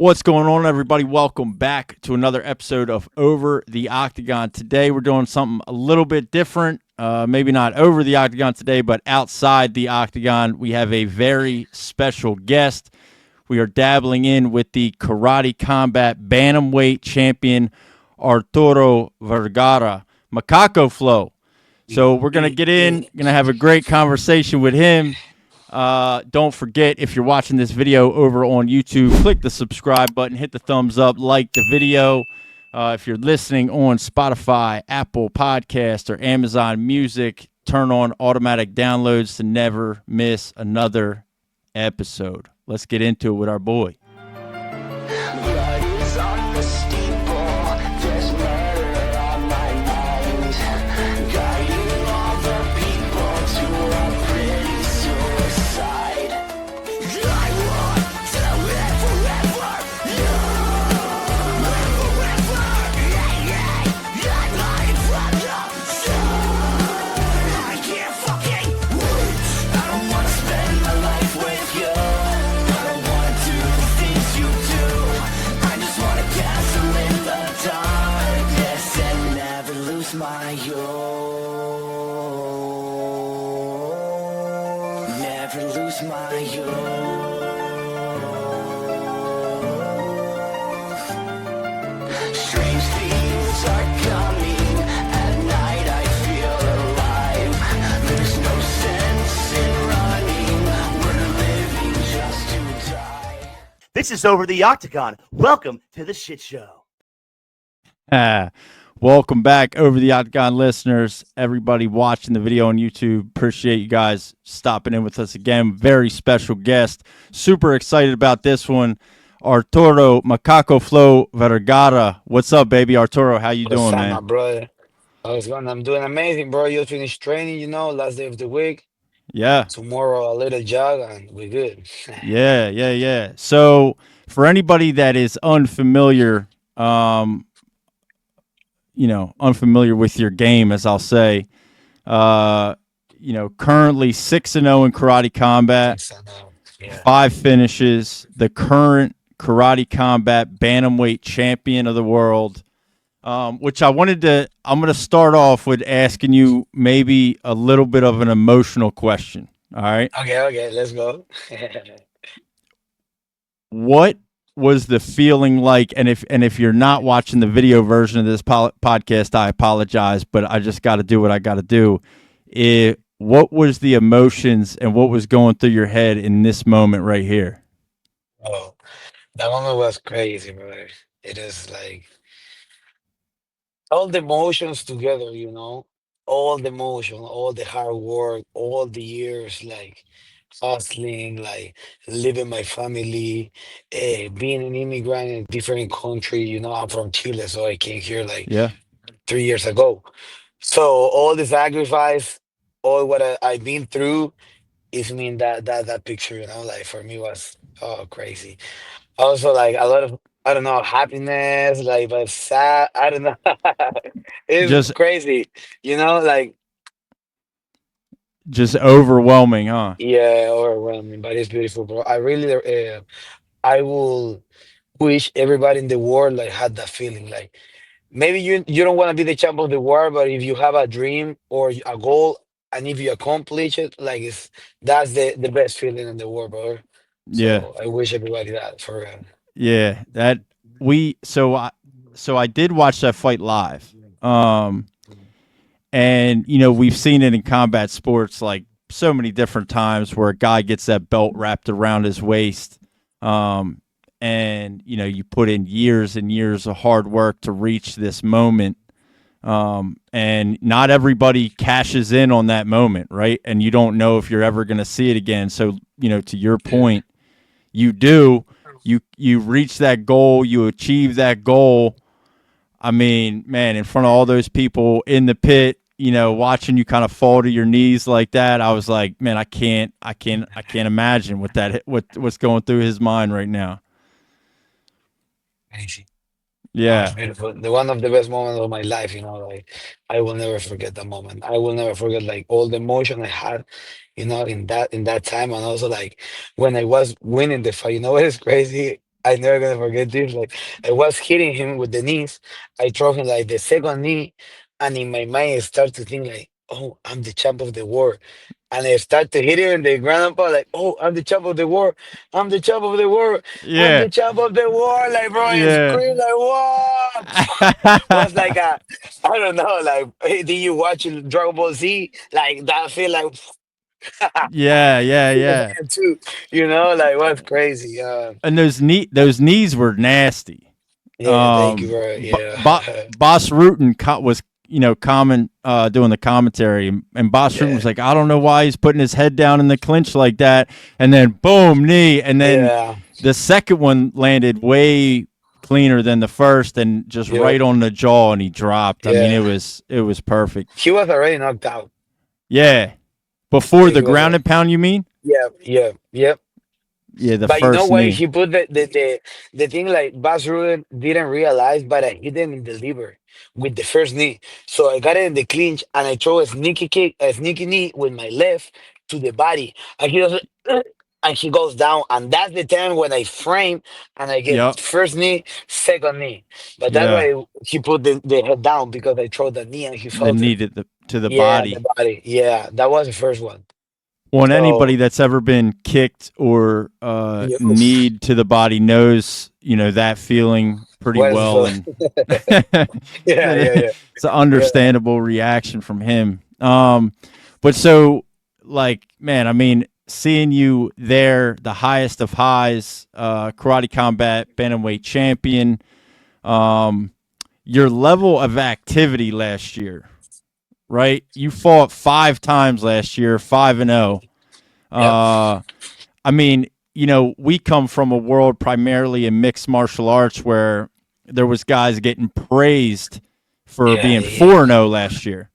What's going on, everybody? Welcome back to another episode of Over the Octagon. Today, we're doing something a little bit different. Maybe not over the octagon today, but outside the octagon. We have a very special guest. We are dabbling in with the Karate Combat Bantamweight champion, Arturo Vergara, Makako Flow. So we're going to get in, going to have a great conversation with him. Don't forget, if you're watching this video over on YouTube, click the subscribe button, hit the thumbs up, like the video. If you're listening on Spotify, Apple Podcast, or Amazon Music, turn on automatic downloads to never miss another episode. Let's get into it with our boy. This is Over the Octagon. Welcome to the shit show. Welcome back, Over the Octagon listeners. Everybody watching the video on YouTube, appreciate you guys stopping in with us again. Very special guest. Super excited about this one. Arturo Makako Flow Vergara. What's up, baby? Arturo, how you What's doing, up, man? my brother? How's it going? I'm doing amazing, bro. You finished training, last day of the week. Yeah. Tomorrow, a little jog, and we're good. Yeah. So, for anybody that is unfamiliar, unfamiliar with your game, as I'll say, currently 6-0 in Karate Combat, Thanks, I know. Yeah. 5 finishes, the current Karate Combat Bantamweight champion of the world. Which I'm going to start off with asking you maybe a little bit of an emotional question. All right. Okay, let's go. What was the feeling like? And if you're not watching the video version of this podcast, I apologize, but I just got to do what I got to do. What was the emotions and what was going through your head in this moment right here? Oh, that moment was crazy, bro. It is like all the emotions together, all the emotion, all the hard work, all the years, like hustling, like living my family, being an immigrant in a different country. I'm from Chile, so I came here like Yeah. 3 years ago. So all the sacrifice, all what I've been through is mean that picture, like for me was crazy. Also like a lot of I don't know happiness, like but sad. I don't know. It's Just crazy, like just overwhelming, huh? yeah, overwhelming, but it's beautiful, bro. I really I will wish everybody in the world like had that feeling. Like maybe you don't want to be the champ of the world, but if you have a dream or a goal, and if you accomplish it, like that's the best feeling in the world, bro. Yeah. So I wish everybody that for real. Yeah. So I did watch that fight live. And we've seen it in combat sports like so many different times where a guy gets that belt wrapped around his waist. And you put in years and years of hard work to reach this moment. And not everybody cashes in on that moment, right? And you don't know if you're ever going to see it again. So, to your point, you do, you reach that goal, you achieve that goal. I mean, man, in front of all those people in the pit, watching you kind of fall to your knees like that, I was like, man, I can't imagine what's going through his mind right now. Crazy. Oh, it's Yeah. beautiful. The one of the best moments of my life, like I will never forget that moment. I will never forget like all the emotion I had, in that time, and also like when I was winning the fight. You know what is crazy? I never gonna forget this. Like I was hitting him with the knees. I throw him like the second knee, and in my mind I start to think like, oh, I'm the champ of the world. And I start to hit him in the ground and pound, like, oh, I'm the champ of the world. I'm the champ of the world. I'm Yeah. the champ of the world. Like, bro, I Yeah. scream like, what? Was like a, I don't know, like, hey, did you watch Dragon Ball Z? Like that feel like Yeah, yeah, yeah. too, like what's crazy. And those knees were nasty. Yeah, thank you, bro. Boss Rutan was comment doing the commentary, and Boss Rutan Yeah, was like, I don't know why he's putting his head down in the clinch like that, and then boom knee, and then yeah, the second one landed way cleaner than the first, and just yep, right on the jaw, and he dropped. I mean, yeah. it was perfect. He was already knocked out. Yeah, before Yeah, the he was ground already. and pound, you mean? Yeah, yeah, yep. Yeah, the But you know first what? knee. He put the thing like Bas Rutten didn't realize, but I hit him in the liver with the first knee. So I got it in the clinch and I throw a sneaky kick, a sneaky knee with my left to the body. And he was and he goes down. And that's the time when I frame and I get Yep. first knee, second knee. But that's Yeah. why he put the head down because I throw the knee and he The felt knee it. to the Yeah, the body. body. Yeah, that was the first one. Well, anybody So that's ever been kicked or yeah, kneed to the body knows, that feeling pretty what is well, the and yeah, yeah, yeah. it's an Yeah. understandable reaction from him. But so, like, man, I mean, seeing you there, the highest of highs, karate combat bantamweight champion, um, your level of activity last year, right? You fought 5 times last year, 5-0. Yep. Uh, I mean, we come from a world primarily in mixed martial arts where there was guys getting praised for Yeah, being yeah, 4-0 last year.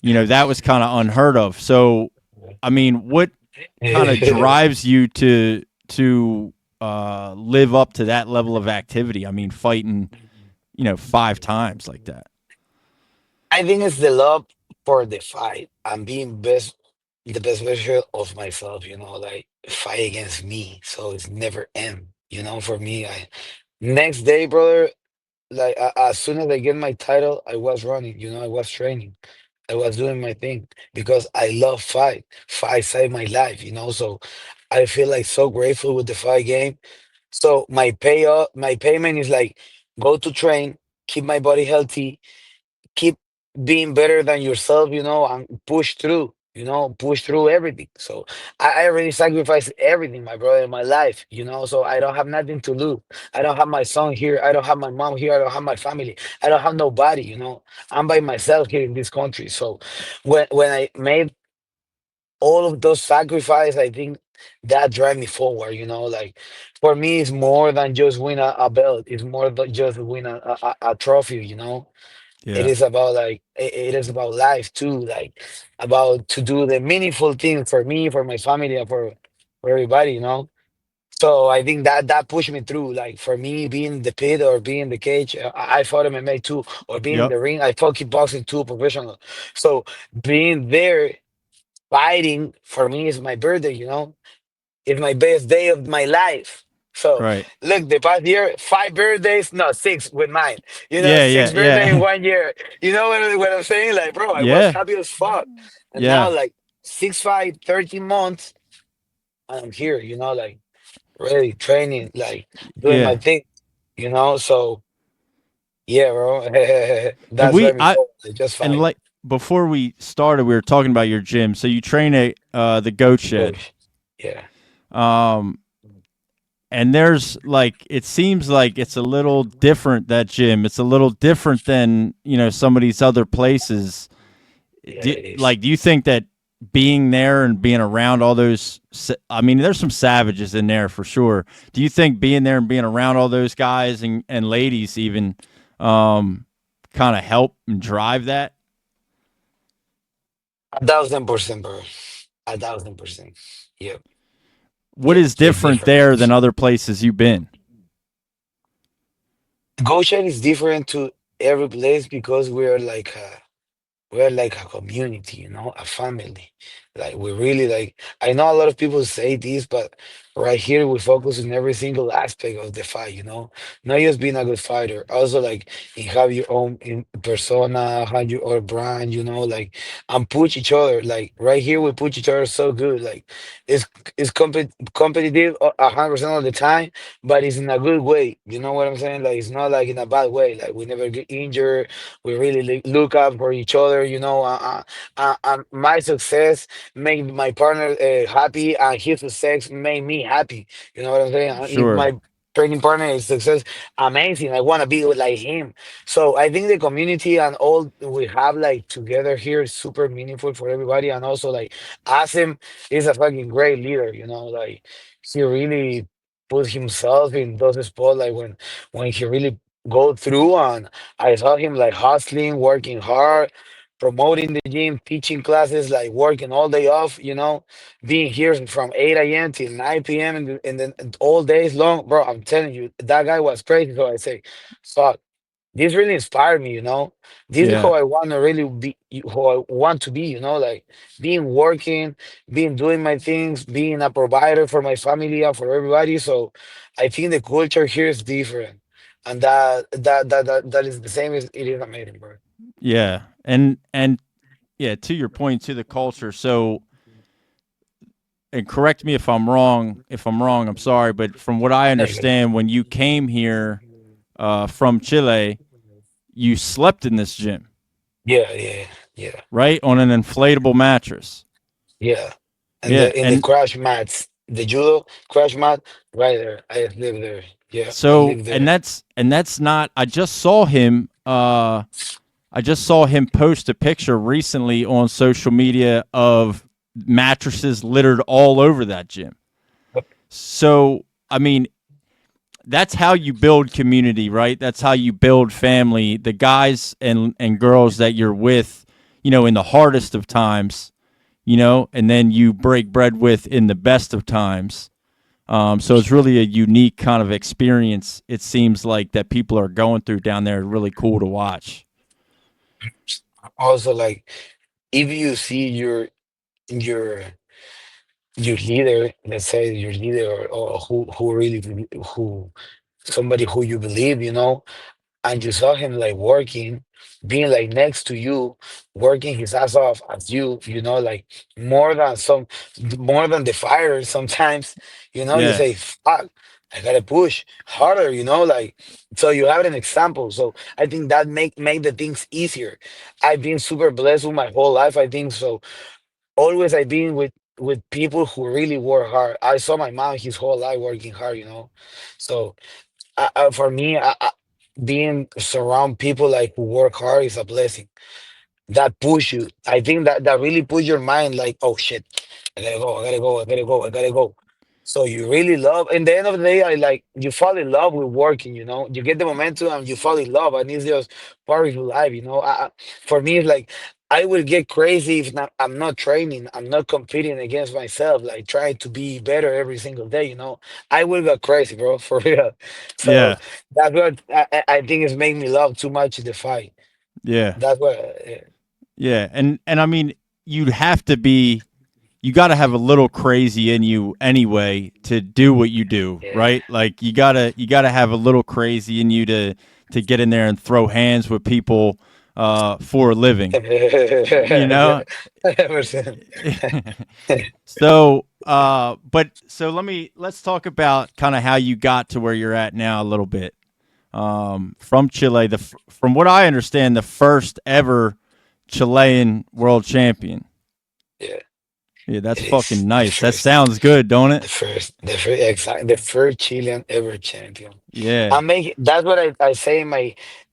That was kind of unheard of. So, I mean, what kind of yeah. drives you to live up to that level of activity? I mean, fighting, 5 times like that. I think it's the love for the fight and being the best version of myself. Like fight against me, so it's never end. For me, I next day, brother. Like as soon as I get my title, I was running. I was training. I was doing my thing because I love fight. Fight saved my life. So I feel like so grateful with the fight game. So my payment is like go to train, keep my body healthy, keep being better than yourself, and push through everything. So I already sacrificed everything, my brother, in my life, so I don't have nothing to lose. I don't have my son here. I don't have my mom here. I don't have my family. I don't have nobody, I'm by myself here in this country. So when I made all of those sacrifices, I think that drive me forward, like for me, it's more than just win a belt. It's more than just win a trophy, it Yeah. is about like it is about life too, like about to do the meaningful thing for me, for my family, and for everybody, so I think that pushed me through, like for me being in the pit or being in the cage. I fought MMA too, or being in Yep. the ring, I fought kickboxing too, professional. So being there fighting for me is my birthday, it's my best day of my life. So Right. look, the past year, 5 birthdays, no, six with mine. Yeah. Yeah. Six birthday in Yeah. 1 year. You know what I'm saying? Like, bro, I was Yeah. happy as fuck. And now, Yeah. like, 6, 5, 13 months, and I'm here, like, ready, training, like, doing my Yeah. thing, So, yeah, bro. And That's let me forward. Like, just and fight. like before we started, we were talking about your gym. So you train at the Goat Shed. Gosh. Yeah. Um, and there's like it seems like it's a little different, that gym. It's a little different than some of these other places. Yeah, it is. Do you think that being there and being around all those, I mean, there's some savages in there for sure. Do you think being there and being around all those guys and ladies even kind of help and drive that? 1,000%, bro. 1,000%. Yep. What Yep. is It's different different. there than other places you've been? Goshen is different to every place because we're like a community, a family. Like we really like. I know a lot of people say this, but right here we focus on every single aspect of the fight, not just being a good fighter, also like you have your own in persona, have your own brand, like and push each other. Like right here we push each other so good. Like it's competitive 100% of the time, but it's in a good way. You know what I'm saying? Like it's not like in a bad way. Like we never get injured. We really look out for each other. And my success make my partner happy, and his success make me happy. You know what I'm saying? If Sure. my training partner is success, amazing. I want to be like him. So I think the community and all we have like together here is super meaningful for everybody. And also like Asim is a fucking great leader. Like he really put himself in those spots. Like when he really go through, and I saw him like hustling, working hard, promoting the gym, teaching classes, like working all day off, being here from 8 a.m. till 9 p.m. And all days long, bro. I'm telling you, that guy was crazy. So I say, fuck, this really inspired me, This is Yeah. how I want to really be, who I want to be, like being working, being doing my things, being a provider for my family and for everybody. So I think the culture here is different. And that is the same as it is amazing, bro. Yeah. And yeah, to your point, to the culture. So, and correct me if I'm wrong. If I'm wrong, I'm sorry. But from what I understand, when you came here from Chile, you slept in this gym, Yeah, yeah, yeah, right, on an inflatable mattress. yeah. And Yeah, in the and crash mats, the judo crash mat, right there. I live there. Yeah, I so live and there. that's not. I just saw him. I just saw him post a picture recently on social media of mattresses littered all over that gym. So I mean, that's how you build community, right? That's how you build family. The guys and girls that you're with, in the hardest of times, and then you break bread with in the best of times. So it's really a unique kind of experience. It seems like that people are going through down there. Really cool to watch. Also, like if you see your your leader, let's say your leader, or who really who somebody who you believe, and you saw him like working, being like next to you, working his ass off as like more than more than the fire sometimes, you Yeah, say, fuck, I gotta push harder, like so you have an example. So I think that make the things easier. I've been super blessed with my whole life, I think so. Always I've been with people who really work hard. I saw my mom his whole life working hard, so for me, being surround people like who work hard is a blessing. That push you. I think that really push your mind like, oh shit, I gotta go, I gotta go, I gotta go, I gotta go. So you really love. In the end of the day, I like you fall in love with working. You get the momentum and you fall in love, and it's just part of your life. For me, it's like I will get crazy if not, I'm not training, I'm not competing against myself, like trying to be better every single day. I will go crazy, bro, for real. So yeah, that's what I think is making me love too much the fight. yeah, That's what. yeah. And I mean, you'd have to be. You got to have a little crazy in you anyway to do what you do, Yeah. right? Like you gotta have a little crazy in you to get in there and throw hands with people for a living, you know. 100%. So, but so let's talk about kind of how you got to where you're at now a little bit. From Chile, from what I understand, the first ever Chilean world champion. Yeah, Yeah, that's it is fucking the nice. That first. sounds good, don't it? The first Chilean ever champion. Yeah, I'm making that's what I say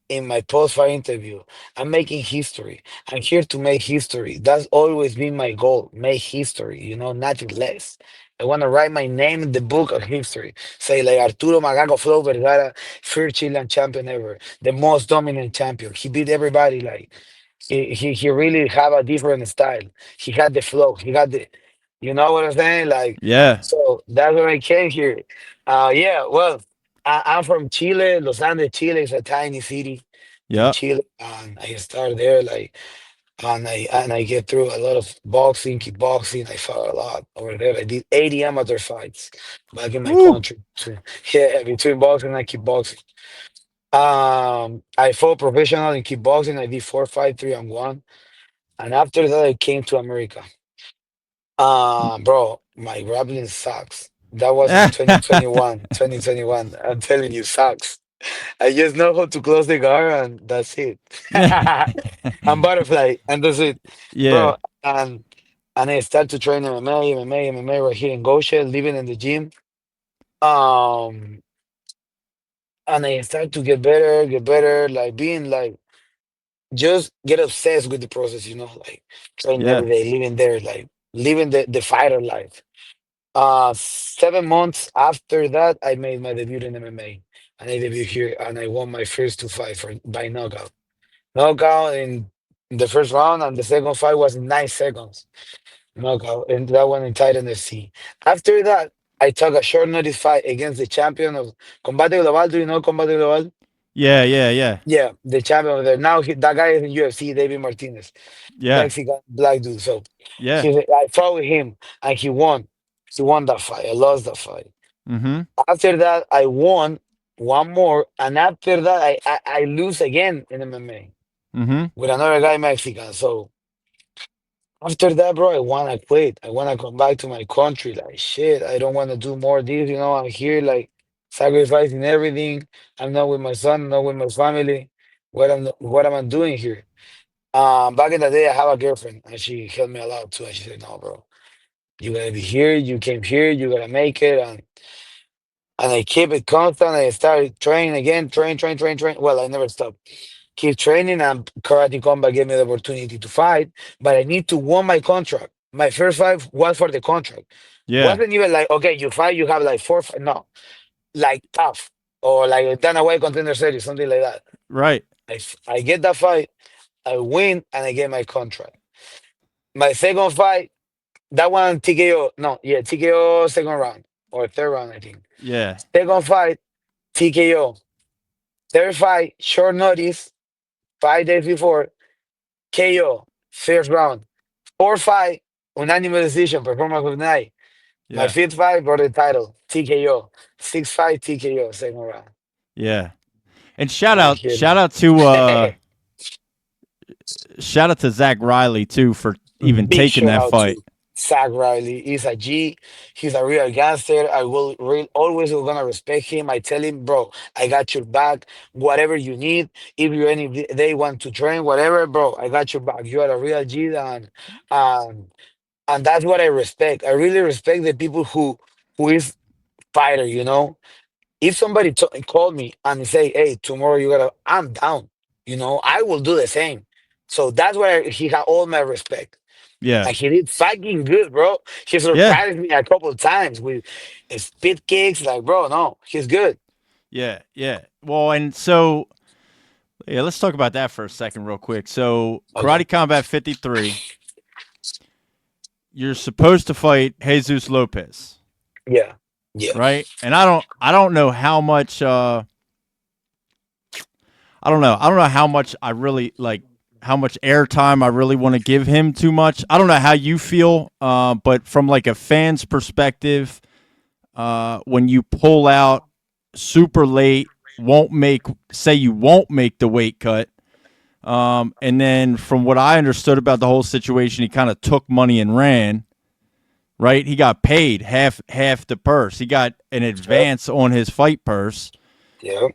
in my post fight interview. I'm making history. I'm here to make history. That's always been my goal. Make history, nothing less. I want to write my name in the book of history. Say like Arturo Makako Flow Vergara, first Chilean champion ever, the most dominant champion. He beat everybody. Like he really have a different style. He had the flow. He got the, you know what I'm saying? Like, yeah, so that's when I came here. Yeah, well, I'm from Chile. Los Andes, Chile is a tiny city in yep, Chile, and I started there. Like, and I get through a lot of boxing, kickboxing. I fought a lot over there. I did 80 amateur fights back in my Woo. country. So, yeah, between boxing and kickboxing. I fought professional in kickboxing. I did 4 5 3 and 1. And after that, I came to America. Bro, my grappling sucks. That was in 2021. 2021. I'm telling you, sucks. I just know how to close the guard and that's it. And butterfly, and that's it, Yeah. bro. And I start to train MMA right here in Goshen, living in the gym. Um, and I start to get better, like being like just get obsessed with the process, like training Yeah. every day, living there, like living the fighter life. 7 months after that, I made my debut in MMA, and I debuted here, and I won my first two fights by knockout. Knockout in the first round, and the second fight was in 9 seconds. Knockout, and that one in Titan FC. After that, I took a short notice fight against the champion of Combate Global. Do you know Combate Global? Yeah. Yeah. Yeah. Yeah, the champion of there. Now that guy is in UFC, David Martinez, Yeah. Mexican black dude. So Yeah. I fought with him, and he won. He won that fight. I lost that fight. Mm-hmm. After that, I won one more, and after that, I lose again in MMA Mm-hmm. with another guy Mexican. So after that, bro, I wanna quit. I wanna come back to my country. Like shit, I don't wanna do more of this. I'm here like sacrificing everything. I'm not with my son, not with my family. What am I doing here? Back in the day, I have a girlfriend, and she helped me a lot too. And she said, "No, bro, you gotta be here. You came here. You gotta make it." And I keep it constant. I started training again, train. Well, I never stopped. Keep training, and Karate Combat gave me the opportunity to fight, but I need to won my contract. My first fight was for the contract. Yeah. Wasn't even like, okay, you fight, you have like four, no, like tough or like a Danaway contender series, something like that. Right. I get that fight, I win, and I get my contract. My second fight, that one TKO, no, yeah, TKO second round or third round, I think. Yeah. Second fight, TKO. Third fight, short notice, 5 days before, KO, first round. Fourth fight, unanimous decision, performance of the night. My Yeah. fifth fight for the title, TKO. Sixth fight, TKO, second round. Yeah. And Right here. shout out to Zach Riley too for even Big taking shout that out fight. to Zach Riley. He's a G. He's a real gangster. I will always gonna respect him. I tell him, bro, I got your back. Whatever you need, if you any day want to train, whatever, bro, I got your back. You are a real G, um, and that's what I respect. I really respect the people who is fighter. If somebody called me and say, "Hey, tomorrow you gotta," I'm down. I will do the same. So that's why he had all my respect. Yeah. And he did fucking good, bro. He Yeah. surprised me a couple of times with spit kicks. Like, bro, no, he's good. Yeah. Yeah. Well, and so yeah, let's talk about that for a second, real quick. So, Okay. Karate Combat 53, you're supposed to fight Jesus Lopez, Yeah. Yeah. right? And I don't know how much I don't know how much I really like how much airtime I really want to give him too much. I don't know how you feel, but from like a fan's perspective, when you pull out super late, won't make say you won't make the weight cut. And then from what I understood about the whole situation, he kind of took money and ran. Right, he got paid half the purse. He got an Yep. advance on his fight purse. Yep.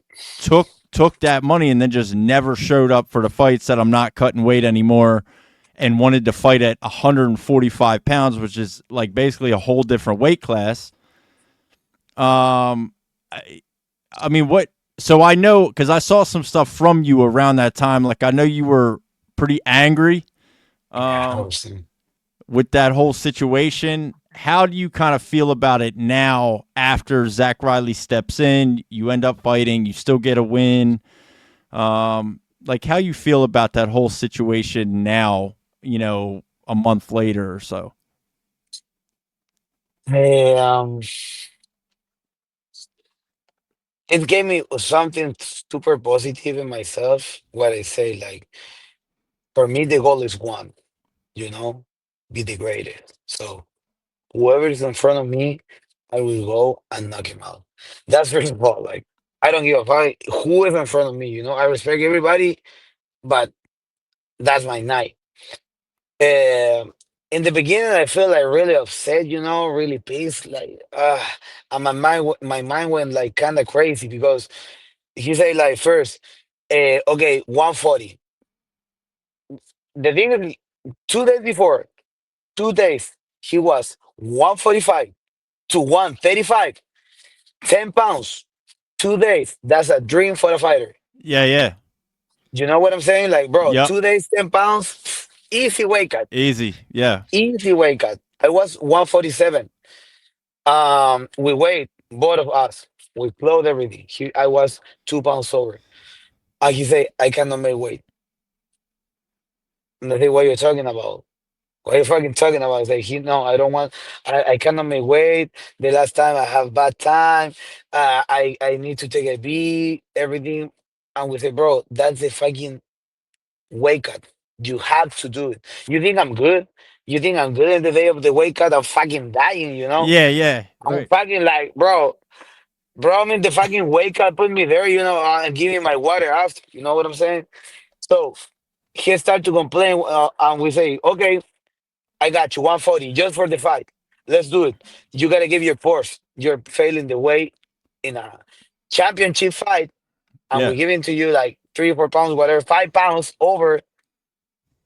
Took that money and then just never showed up for the fight. Said I'm not cutting weight anymore, and wanted to fight at 145 pounds, which is like basically a whole different weight class. Um, I, I mean, what? So I know because I saw some stuff from you around that time. Like I know you were pretty angry Yeah. um, Obviously. with that whole situation. How do you kind of feel about it now after Zach Riley steps in? You end up fighting, you still get a win. Like how you feel about that whole situation now, a month later or so. Hey, it gave me something super positive in myself. What I say, like For me, the goal is one, you know, be the greatest. So whoever is in front of me, I will go and knock him out. That's first of all. Like I don't give a fuck who is in front of me. You know, I respect everybody, but that's my night. Um, in the beginning, I feel like really upset. You know, really pissed. Like, and my mind went like kind of crazy because he said like first, okay, 140. The thing is, 2 days before, 2 days, he was 145 to 135, 10 pounds. 2 days. That's a dream for a fighter. Yeah, yeah. You know what I'm saying? Like, bro, Yep. 2 days, 10 pounds, easy weight cut. Easy. Yeah. Easy weight cut. I was 147. We weighed, both of us. We clothed everything. I was 2 pounds over. And he said, I cannot make weight. And I say, what you're talking about? What are you fucking talking about? It's like, no, I don't want, I cannot make weight. The last time I have bad time. I need to take a beat, everything. And we say, bro, that's the fucking wake up. You have to do it. You think I'm good? You think I'm good in the day of the wake up? I'm fucking dying, you know? Yeah, yeah. I'm Right. fucking like, bro, I mean, the fucking wake up put me there, you know, and give me my water after. You know what I'm saying? So he started to complain, and we say, okay, I got you, 140, just for the fight. Let's do it. You got to give your purse. You're failing the weight in a championship fight, and Yeah. we're giving to you like 3 or 4 pounds, whatever, 5 pounds over.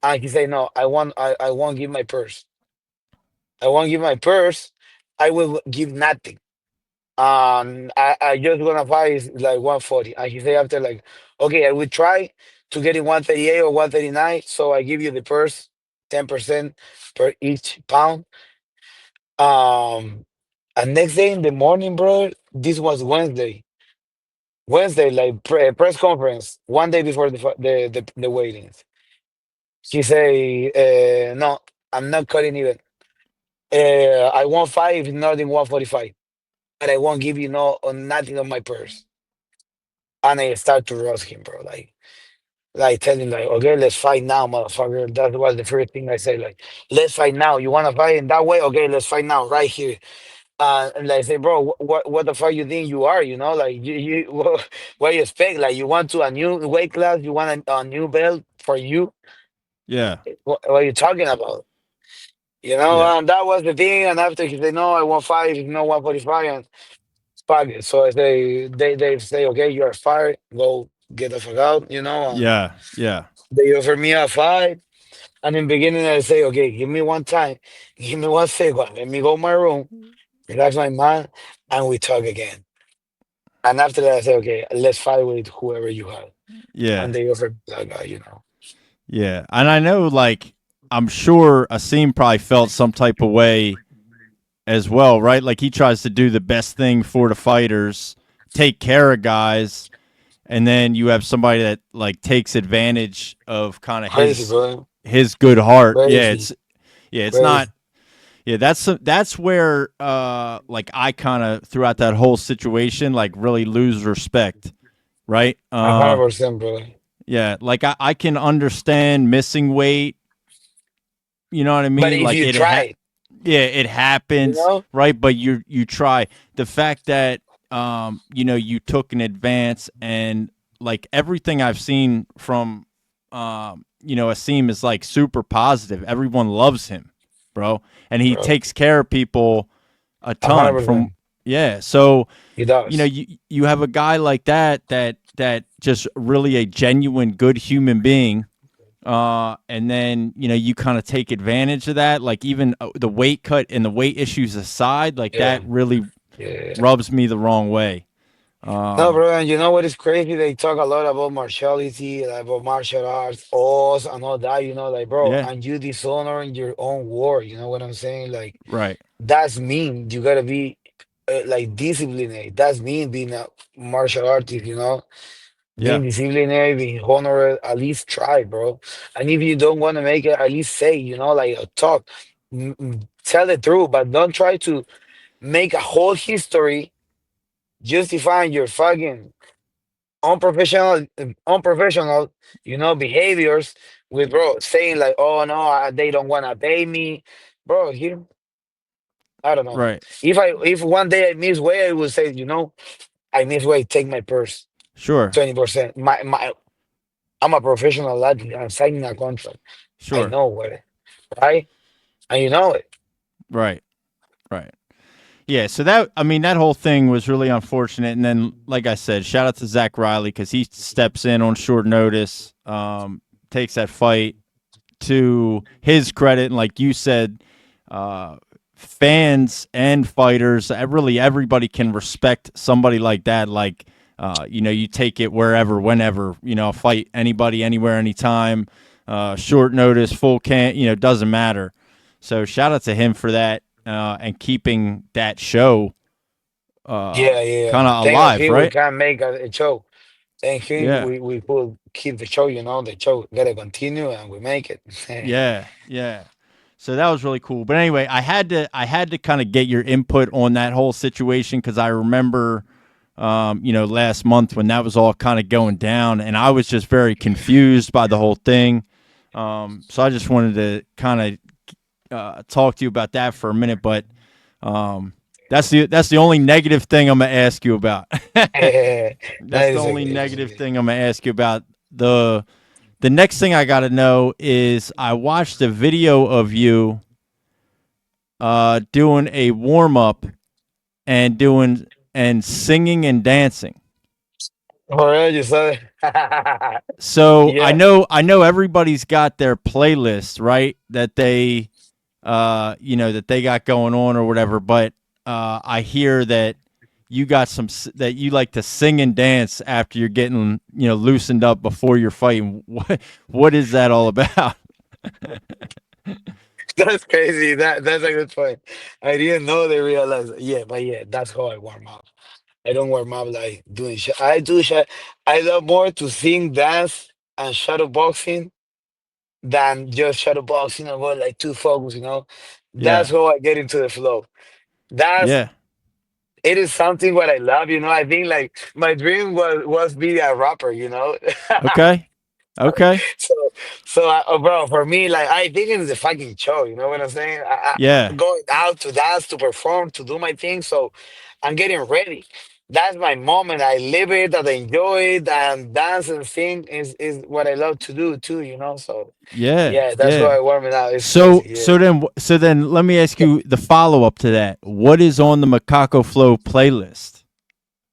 And he say, no, I won't give my purse. I won't give my purse. I will give nothing. I just gonna fight is like 140. And he say after like, okay, I will try to get in 138 or 139. So I give you the purse, 10% per each pound. Um, and next day in the morning, bro, this was Wednesday. Wednesday, like press conference, 1 day before the weightings. He say, no, I'm not cutting even. I want five, not in 145. And I won't give you no on nothing on my purse. And I start to roast him, bro. Like tell him like, okay, let's fight now, motherfucker. That was the first thing I say. Like, let's fight now. You wanna fight in that way? Okay, let's fight now, right here. And like say, bro, what the fuck you think you are? You know, like you what you expect? Like you want to a new weight class? You want a new belt for you? Yeah. What are you talking about? You know, Yeah. and that was the thing. And after he said, no, I want five, no 145, and fuck it. So I say, they say, okay, you are fired. Go get the fuck out. You know, and Yeah. Yeah. they offer me a fight. And in the beginning, I say, okay, give me one time, give me 1 second, let me go my room, relax my mind, and we talk again. And after that, I say, okay, let's fight with whoever you have. Yeah. And they offer me that guy, you know. Yeah. And I know, like, I'm sure Asim probably felt some type of way as well, right? Like, he tries to do the best thing for the fighters, take care of guys, and then you have somebody that like takes advantage of kind of Crazy, bro. his good heart. Yeah, Crazy, it's not. crazy. Yeah, that's where like I kind of throughout that whole situation like really lose respect, right? 100%, bro. Yeah, like I can understand missing weight, you know what I But mean? if Like you it try, yeah, it you happens, know, right? But you try. The fact that you know, you took an advance and like everything I've seen from you know, Asim is like super positive. Everyone loves him, bro. And he bro, takes care of people a ton from 100%. yeah. So, He you know, does. you have a guy like that just really a genuine good human being, and then you know you kind of take advantage of that. Like even the weight cut and the weight issues aside, like Yeah, that really yeah. rubs me the wrong way. No, Um, bro, and you know what is crazy? They talk a lot about martiality, like, about martial arts, oaths, and all that, you know, like, bro, yeah, and you dishonoring your own word, you know what I'm saying? Like, right, that's mean. You gotta be like disciplined. That's mean being a martial artist, you know? Being yeah, disciplinary, being honorable, at least try, bro. And if you don't want to make it, at least say, you know, like talk, tell the truth, but don't try to make a whole history justifying your fucking unprofessional, behaviors with bro saying like, oh no, they don't wanna pay me, bro. I don't know. Right. If one day I miss weight, I would say, I miss weight, take my purse, Sure. 20%. I'm a professional athlete. I'm signing a contract. I Sure. know what, right? And you know it. Right. Right. Yeah, so that I mean that whole thing was really unfortunate, and then like I said, shout out to Zach Riley because he steps in on short notice, takes that fight to his credit, and like you said, uh, fans and fighters, really everybody can respect somebody like that. Like, you take it wherever, whenever, fight anybody, anywhere, anytime, short notice, full can, doesn't matter. So shout out to him for that and keeping that show Yeah, yeah. kind of Thank of alive, him, we right? can make a show. Thank him, Yeah, we could keep the show. The show gotta continue, and we make it. yeah, yeah. So that was really cool. But anyway, I had to kind of get your input on that whole situation because I remember, last month when that was all kind of going down, and I was just very confused by the whole thing. So I just wanted to kind of talk to you about that for a minute. But um, that's the only negative thing I'm gonna ask you about. No, That's the it's only okay. It's negative okay. thing I'm gonna ask you about. The next thing I got to know is I watched a video of you doing a warm up and doing and singing and dancing. All right, you saw it. So I Yeah, know I know everybody's got their playlist, right? That they that they got going on or whatever, but I hear that you got that you like to sing and dance after you're getting, loosened up before you're fighting. What is that all about? that's crazy. That's a good point. I didn't know they realized. Yeah, but yeah, that's how I warm up. I don't warm up like doing shit. I do shit. I love more to sing, dance, and shadow boxing than just shadow boxing and go like too focused. That's Yeah. how I get into the flow. That's Yeah. it is something what I love. I think like my dream was be a rapper. Okay. Okay. So, bro, for me, like, I think it's a fucking show. You know what I'm saying? I'm Yeah. going out to dance, to perform, to do my thing. So, I'm getting ready. That's my moment. I live it, I enjoy it, and dance and sing is what I love to do too. So Yeah. yeah, that's Yeah. why I warm it out. It's So crazy. Yeah. so then so then let me ask you the follow up to that. What is on the Makako Flow playlist?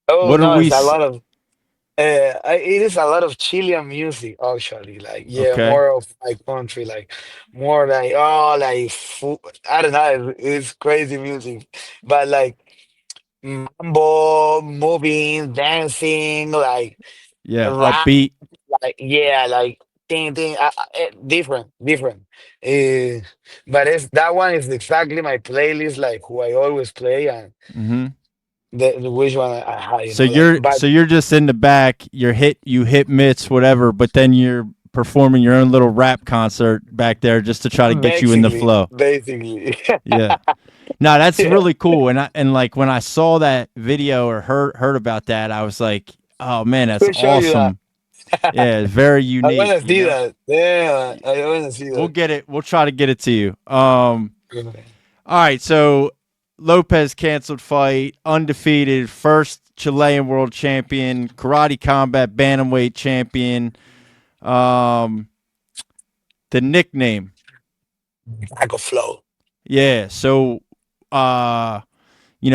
Oh What are no, we? it's a lot of it is a lot of Chilean music actually. Like yeah, Okay. more of my country, like more like I don't know, it's crazy music, but like mambo, moving, dancing, like Yeah. rap, Upbeat. like yeah, like thing, different, different. Uh, but it's that one is exactly my playlist, like who I always play and Hmm. the which one I had, So like you're but so you're just in the back. You hit mitts, whatever. But then you're performing your own little rap concert back there just to try to get you in the basically, flow. basically. Yeah. No, that's Yeah, really cool. And like when I saw that video or heard about that, I was like, oh man, that's who showed you that? awesome. Yeah, very I unique. wanna see that. Yeah, I wanna see We'll that. get it. We'll try to get it to you. All right. So Lopez canceled fight, undefeated, first Chilean world champion, karate combat bantamweight champion. Um, the nickname. Lack of flow. Yeah. So,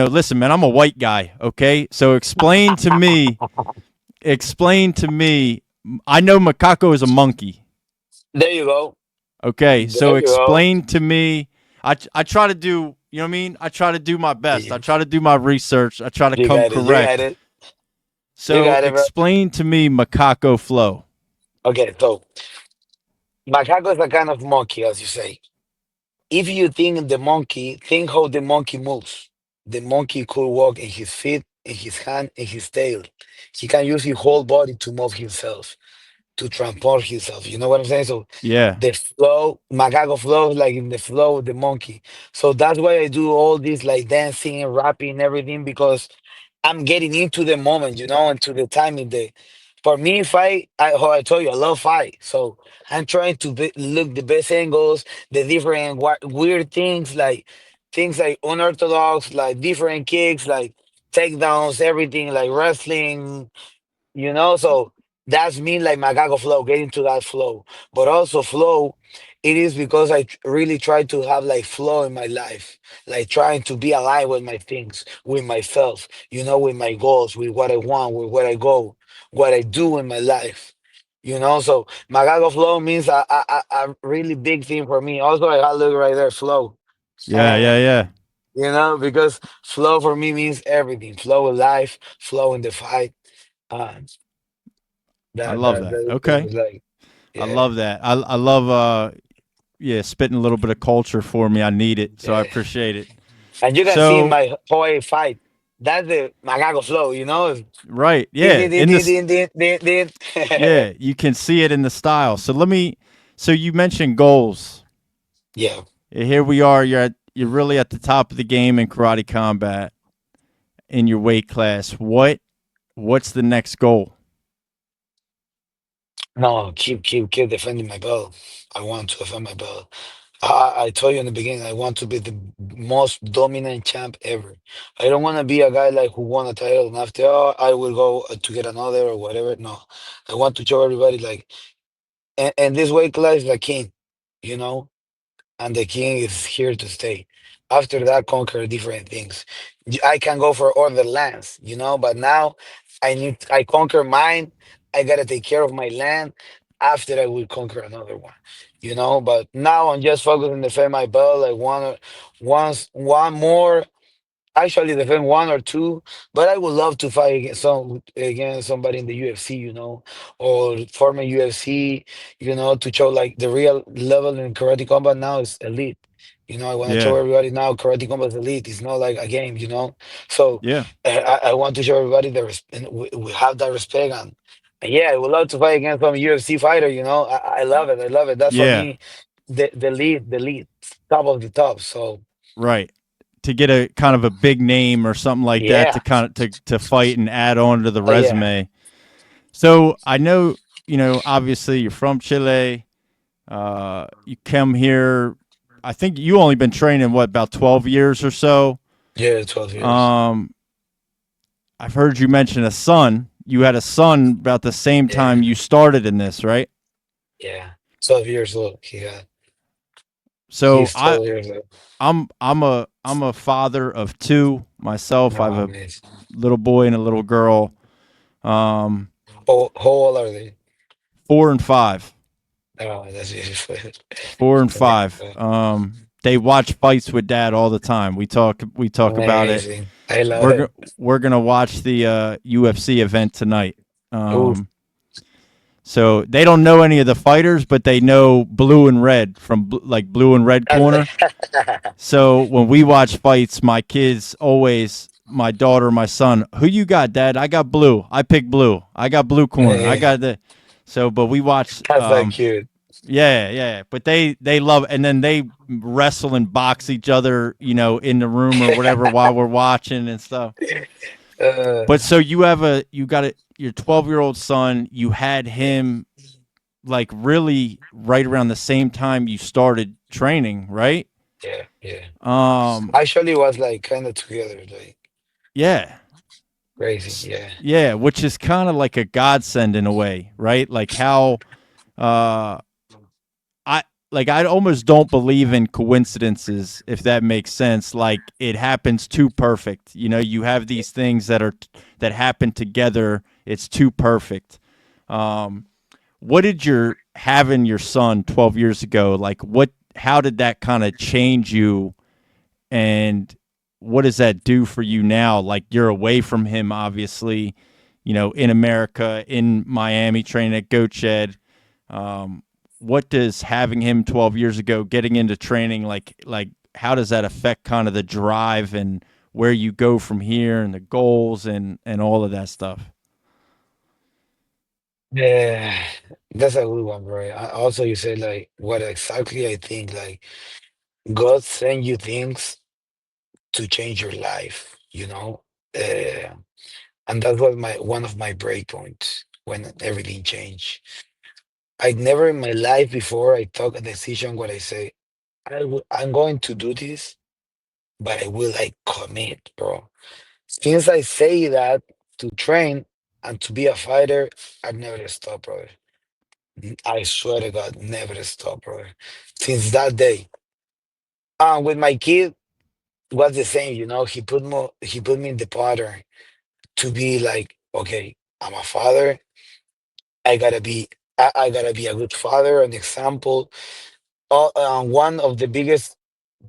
listen, man, I'm a white guy. Okay. So explain to me. I know Makako is a monkey. There you go. Okay, so There you go. explain to me. I try to do, you know what I mean? I try to do my best. I You try to do my research. I try to you come got it. You got correct. it. You So got it, bro. explain to me Makako flow. Okay, so macaco is a kind of monkey, as you say. If you think the monkey, think how the monkey moves. The monkey could walk in his feet, in his hand, in his tail. He can use his whole body to move himself, to transport himself. You know what I'm saying? So Yeah. the flow, macaco flows like in the flow of the monkey. So that's why I do all this like dancing and rapping and everything because I'm getting into the moment, into the time in the. For me, fight, how I told you, I love fight. So I'm trying to look the best angles, the different weird things like unorthodox, like different kicks, like takedowns, everything, like wrestling, so that's me like Makako flow, getting to that flow. But also flow, it is because I really try to have like flow in my life, like trying to be aligned with my things, with myself, with my goals, with what I want, with where I go, what I do in my life. So Makako flow means a really big thing for me. Also, I gotta look right there, flow. Yeah, yeah, yeah. Because flow for me means everything. Flow in life, flow in the fight. Uh, I that love that that. that Okay. was like, I yeah, love that. I love yeah, spitting a little bit of culture for me. I need it. So I yeah. appreciate it. And you can see in So, my whole fight, that's the Magago flow, right. Din, Yeah, din, din, in din, this din, din, din, din. yeah, you can see it in the style. So you mentioned goals. Yeah. Here we are. You're really at the top of the game in karate combat in your weight class. What's the next goal? No, keep defending my belt. I want to defend my belt. I told you in the beginning, I want to be the most dominant champ ever. I don't want to be a guy like who won a title and after, I will go to get another or whatever. No, I want to show everybody like, and this weight class is the king, you know. and the king is here to stay. After that, conquer different things. I can go for other lands, but now I conquer mine. I gotta take care of my land. After I will conquer another one, But now I'm just focusing on defend my belt, like one more. Actually, defend one or two, but I would love to fight against somebody in the UFC, or former UFC, to show like the real level in karate combat now is elite. I want to show Yeah. everybody now karate combat is elite. It's not like a game, So Yeah. I want to show everybody and we have that respect and yeah, I would love to fight against some UFC fighter. I love it. I love it. That's for Yeah. me the lead, top of the top. So Right. To get a kind of a big name or something like that to yeah, kind of to fight and add on to the yeah. resume. So I know, obviously you're from Chile. You come here. I think you only been training what about 12 years or so. Yeah, 12 years. Um, I've heard you mention a son. You had a son about the same time Yeah, you started in this, right? yeah. 12 years old. So He's 12 years old. I'm a father of two myself. I have Oh, a amazing. little boy and a little girl. Um, How old are they? 4 and 5. Oh, that's beautiful. 4 and 5. They watch fights with dad all the time. We talk about it. Amazing. I love We're it. go- we're gonna watch the UFC event tonight. Ooh. So they don't know any of the fighters, but they know blue and red from like blue and red corner. So when we watch fights, my kids always, my daughter, my son, who you got, Dad? I got blue. I pick blue. I got blue corner. I Yeah, got the. So, but we watch. that's so cute. Yeah, yeah. But they love, and then they wrestle and box each other, in the room or whatever while we're watching and stuff. uh, But so you got your 12-year-old son. You had him like really right around the same time you started training, right? yeah, yeah. Um, Actually, it was like kind of together, like yeah. crazy. Yeah, Yeah, which is kind of like a godsend in a way, right? Like how uh I I almost don't believe in coincidences if that makes sense. Like it happens too perfect. You have these things that happen together. It's too perfect. Um what did your having your son 12 years ago like what how did that kind of change you and what does that do for you now? Like you're away from him, obviously, in America, in Miami, training at Goat Shed. What does having him 12 years ago, getting into training, like how does that affect kind of the drive and where you go from here and the goals and all of that stuff? yeah. That's a good one, bro. Also, you said like what exactly I think like God send you things to change your life, and that's what my one of my breakpoints. when everything changed. I never in my life before I took a decision where I say, I'm going to do this, but I will like commit, bro. Since I say that to train and to be a fighter, I never stop, brother. I swear to God, never stop, brother. Since that day. With my kid was the same, you know. He put me in the pattern to be like, okay, I'm a father. I gotta be I gotta be a good father, an example. One of the biggest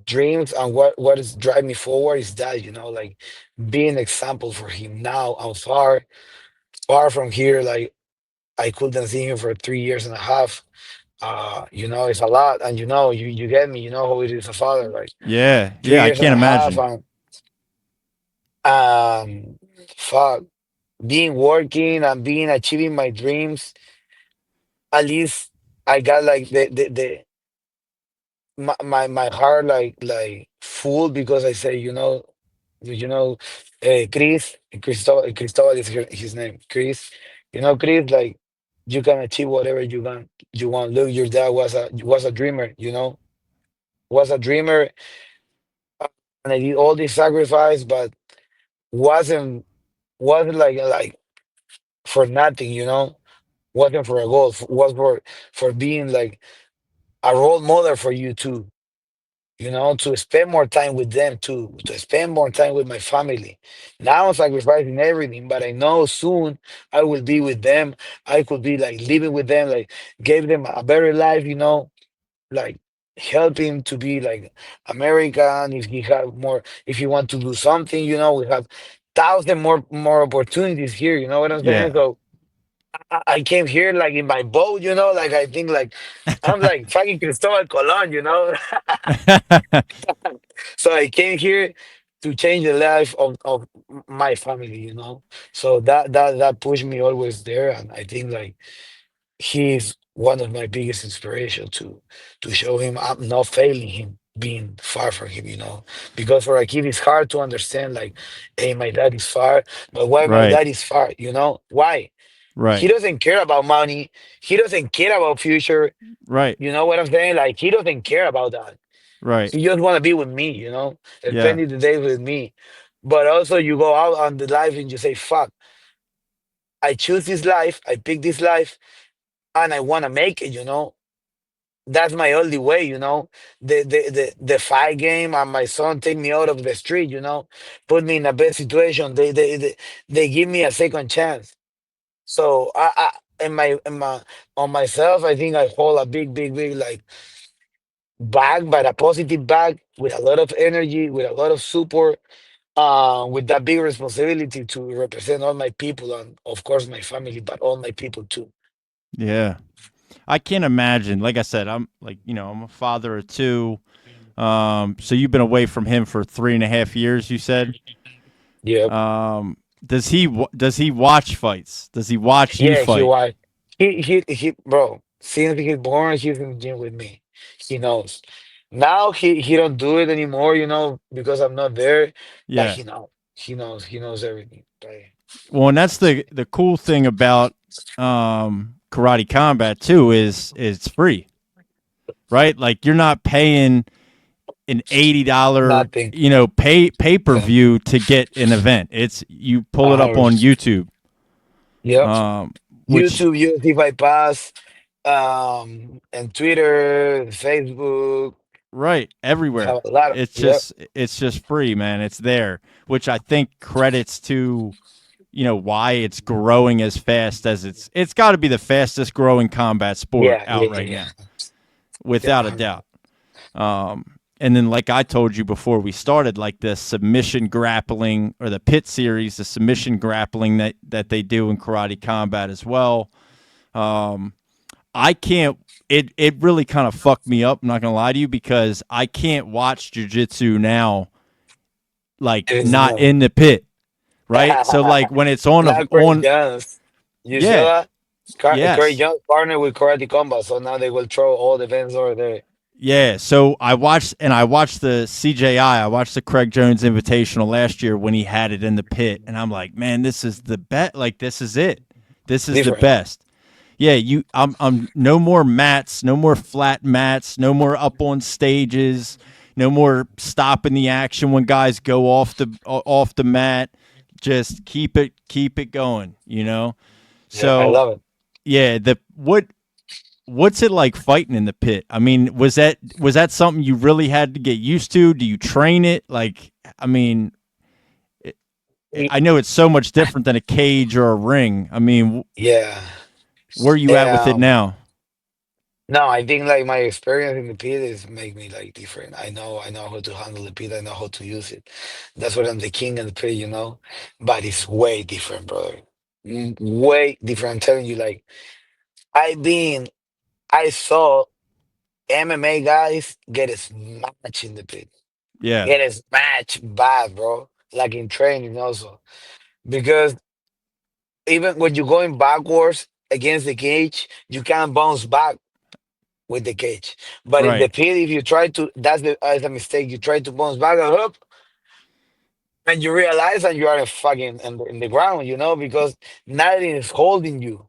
dreams and what is driving me forward is that, you know, like being an example for him. Now I'm far from here. Like I couldn't see him for 3 years and a half. You know, it's a lot, and you know, you get me. You know how it is a father, like Yeah, three yeah, I years and can't a half, imagine. and um, fuck, being working and being achieving my dreams. At least I got like the my heart like full because I say, you know, Cristobal is his name, Chris. You know, Chris, like you can achieve whatever you want. Look, your dad was a dreamer, you know, was a dreamer, and I did all this sacrifice, but wasn't wasn't like for nothing, you know, wasn't for a goal, was for being like a role model for you too, you know, to spend more time with them too, to spend more time with my family. Now I'm sacrificing everything, but I know soon I will be with them. I could be like living with them, like give them a better life, you know, like help him to be like American. If he have more, if he want to do something, you know, we have thousand more opportunities here. You know what I'm saying? Yeah. So I came here like in my boat, you know, like I think like I'm like fucking Cristobal Colon, you know. So I came here to change the life of my family, you know. So that pushed me always there, and I think like he's one of my biggest inspiration to show him I'm not failing him, being far from him, you know. Because for a kid it's hard to understand like, hey, my dad is far, but why my Right. dad is far, you know? Why? He Right. doesn't care about money. He doesn't care about future. Right. You know what I'm saying? Like he doesn't care about that. Right. He just want to be with me, you know, Yeah. spending the day with me. But also you go out on the life and you say, fuck, I choose this life, I pick this life, and I want to make it, you know. That's my only way, you know. The fight game and my son take me out of the street, you know, put me in a bad situation. They give me a second chance. So in my on myself, I think I hold a big like bag, but a positive bag with a lot of energy, with a lot of support, with that big responsibility to represent all my people and of course my family, but all my people too. Yeah. I can't imagine. Like I said, I'm like, I'm a father of two. So you've been away from him for 3.5 years, you said. Yep. Does he watch fights? Does he watch you Yeah, he fight? was. Bro. Since he's born, he's in the gym with me. He knows. Now he don't do it anymore, you know, because I'm not there. But Yeah. he knows. He knows everything. Like, Well, and that's the cool thing about karate combat too is it's free, right? Like you're not paying an $80 nothing. pay per Yeah. view to get an event. It's you pull it up on 100%. YouTube, Yep. which YouTube, UFC bypass, and Twitter, Facebook, right everywhere. have a lot of, It's yep. just it's just free, man. It's there, which I think credits to why it's growing as fast as it's got to be the fastest growing combat sport Yeah, yeah, out right yeah, now, yeah. without a doubt. And then, like I told you before we started, like the submission grappling or the pit series, the submission grappling that they do in karate combat as well. I can't. It really kind of fucked me up. I'm not gonna lie to you because I can't watch jujitsu now, like It is not no. in the pit, right? So like when it's on Not Craig on, Jones. You see yeah, that? Craig yes, Jones partnered with Karate Combat, so now they will throw all the fans over there. yeah. So I watched the CJI. I watched the Craig Jones Invitational last year when he had it in the pit, and I'm like, man, this is the bet. Like this is it. This is the Different. best. Yeah, I'm no more mats, no more flat mats, no more up on stages, no more stopping the action when guys go off the mat. Just keep it going, you know? Yeah, I So, love it. yeah, the what's it like fighting in the pit? I mean, was that something you really had to get used to? Do you train it? Like, I mean, I know it's so much different than a cage or a ring. I mean, Yeah. where are you at with it Um, now? no, I think like my experience in the pit is make me like different. I know how to handle the pit. I know how to use it. That's what I'm the king of the pit, you know. But it's way different, brother. Way different. I'm telling you, like I been, I saw MMA guys get smashed in the pit, Yeah, get smashed bad, bro. Like in training also, because even when you're going backwards against the cage, you can't bounce back with the cage. But in the right, pit, if you try to, that's the mistake. You try to bounce back and up, and you realize that you are in fucking in the ground, you know, because nothing is holding you.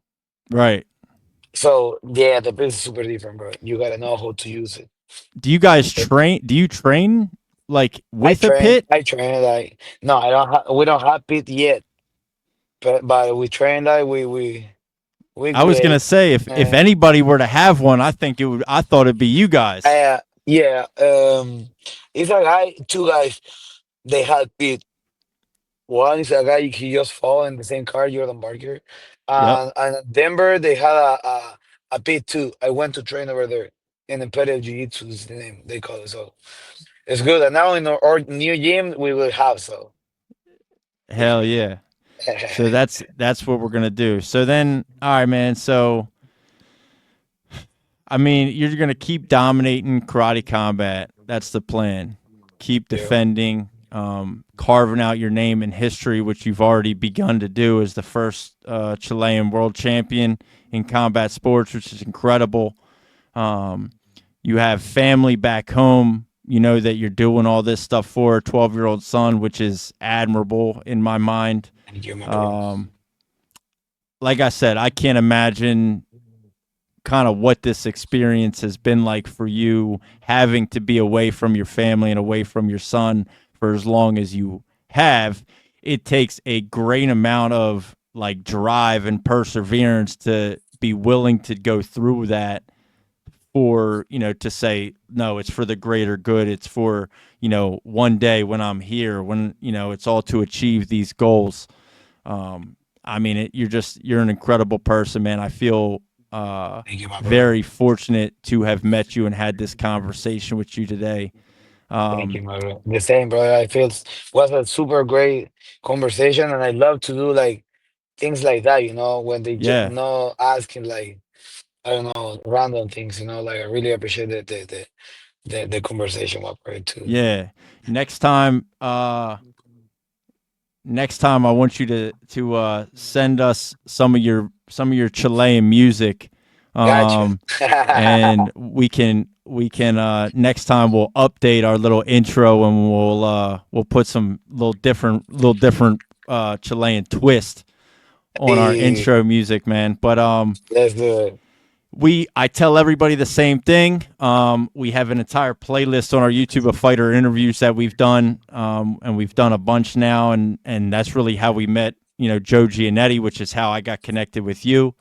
right. So yeah, the pit is super different, bro. You gotta know how to use it. Do you guys It- train? Do you train like with a pit? I train like no, I don't. We don't have pit yet, but we train like we I was gonna great. say if Uh, anybody were to have one, I think it would. I thought it'd be you guys. yeah. It's a guy, two guys. They had pit. One is a guy he just fought in the same car, Jordan Barker. Yep. And in Denver, they had a pit too. I went to train over there. In Imperial Jiu-Jitsu is the name they call it. So it's good. And now in our new gym, we will have so. Hell yeah. So that's what we're gonna do. So then, all right, man. So I mean, you're gonna keep dominating karate combat. That's the plan. Keep Yeah, defending, carving out your name in history, which you've already begun to do as the first Chilean world champion in combat sports, which is incredible. Um, you have family back home. You know that you're doing all this stuff for a 12-year-old son, which is admirable in my mind. thank you, my bro. Um, like I said, I can't imagine kind of what this experience has been like for you having to be away from your family and away from your son for as long as you have. It takes a great amount of like drive and perseverance to be willing to go through that for, to say no, it's for the greater good. It's for, one day when I'm here, when, it's all to achieve these goals. I mean, you're an incredible person, man. I feel Thank you, my brother. very fortunate to have met you and had this conversation with you today. Thank you, Um, my brother. The same, brother. I feel was a super great conversation, and I love to do like things like that. You know, when they just yeah, not asking like I don't know random things. You know, like I really appreciate the conversation, my brother too. yeah. Next time, I want you to send us some of your Chilean music, Gotcha. um, and we can next time we'll update our little intro and we'll put some little different Chilean twist on our Hey, intro music, man. But let's do it. I tell everybody the same thing. We have an entire playlist on our YouTube of fighter interviews that we've done, and we've done a bunch now, and that's really how we met. Joe Giannetti, which is how I got connected with you.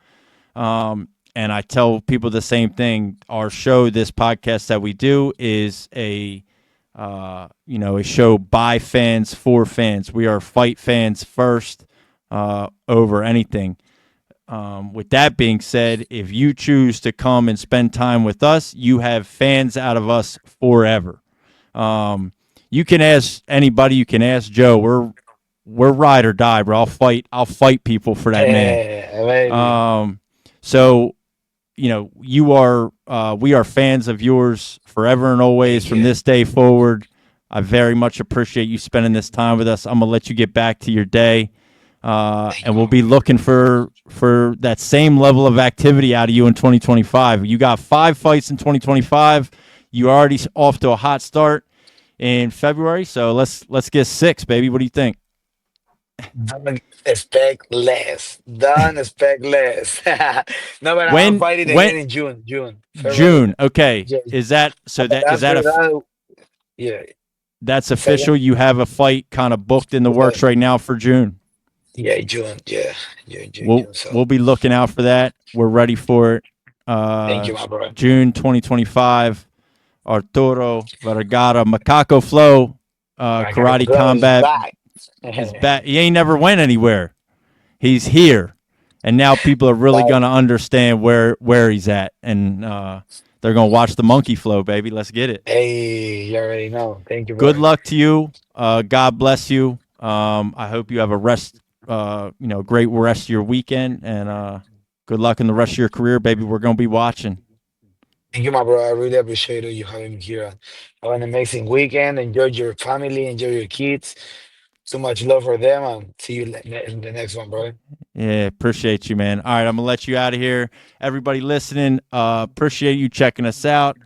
And I tell people the same thing. Our show, this podcast that we do, is a show by fans for fans. We are fight fans first, over anything. With that being said, if you choose to come and spend time with us, you have fans out of us forever. Um, you can ask anybody. You can ask Joe. We're ride or die, bro. I'll fight people for that man. Maybe. Um, so we are fans of yours forever and always Thank from you. this day forward. I very much appreciate you spending this time with us. I'm gonna let you get back to your day, Thank and you, we'll my be brother. looking for that same level of activity out of you in 2025. You got 5 fights in 2025. You already off to a hot start in February, so let's get 6, baby. What do you think? Don't expect less. Don't expect less. No, but I'm When fighting when again in June. June, February. June? Okay, Yeah. is that so? That is that After a that, yeah. that's Second. official? You have a fight kind of booked in the Yeah, works right now for June. yeah, June. Yeah, June, June, We'll June. So we'll be looking out for that. We're ready for it. thank you, my bro. June 2025. Arturo Vergara Makako Flow My God, Karate girl is Combat back. is back. He ain't never went anywhere. He's here, and now people are really Back. gonna understand where he's at, and they're gonna watch the monkey flow, baby. Let's get it. Hey, you already know. Thank you, Good bro. luck to you. God bless you. I hope you have a great rest of your weekend, and good luck in the rest of your career, baby. We're gonna be watching. Thank you, my bro. I really appreciate you having me here. Have an amazing weekend. Enjoy your family. Enjoy your kids. So much love for them. And see you in the next one, bro. Yeah, appreciate you, man. All right, I'm gonna let you out of here. Everybody listening, appreciate you checking us out.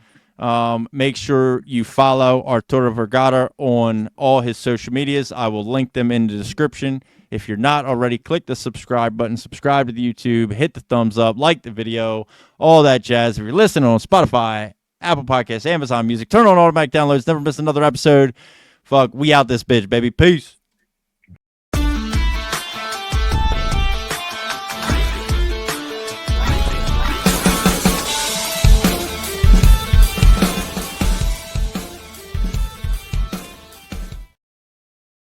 Make sure you follow Arturo Vergara on all his social medias. I will link them in the description. If you're not already, click the subscribe button, subscribe to the YouTube, hit the thumbs up, like the video, all that jazz. If you're listening on Spotify, Apple Podcasts, Amazon Music, turn on automatic downloads, never miss another episode. Fuck, we out this bitch, baby. Peace.